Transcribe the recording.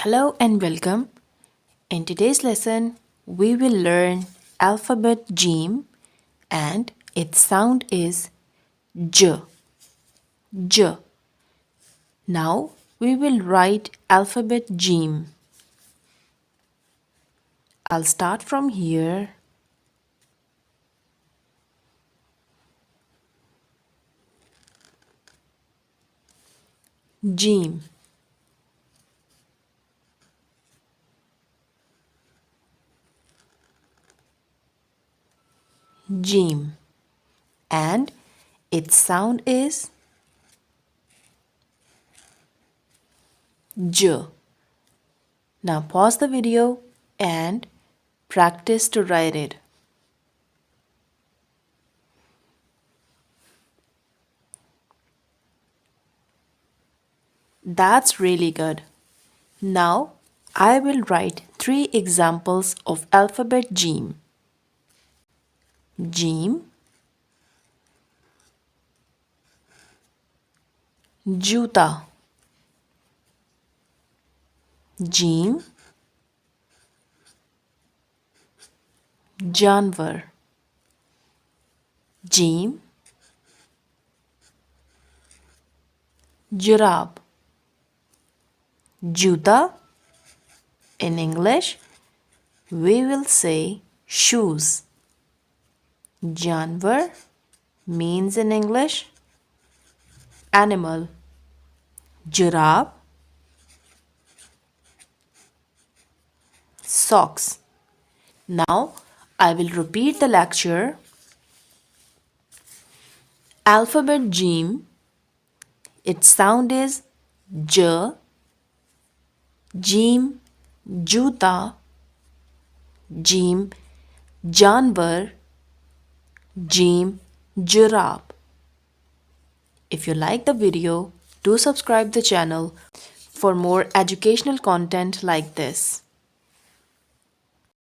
Hello and welcome. In today's lesson, we will learn alphabet Jeem and its sound is J. J. Now we will write alphabet Jeem. I'll start from here. Jeem. Jeem. And its sound is J. Now pause the video and practice to write it. That's really good. Now I will write 3 examples of alphabet Jeem. Jeem, जूता, gym, जानवर, gym, जुराब, जूता. In English, we will say shoes. Janvar means in English animal. Jurab, socks. Now I will repeat the lecture. Alphabet Jeem. Its sound is J. Jeem, जूता, gym, जानवर, gym, जुराब. If you like the video, do subscribe the channel for more educational content like this.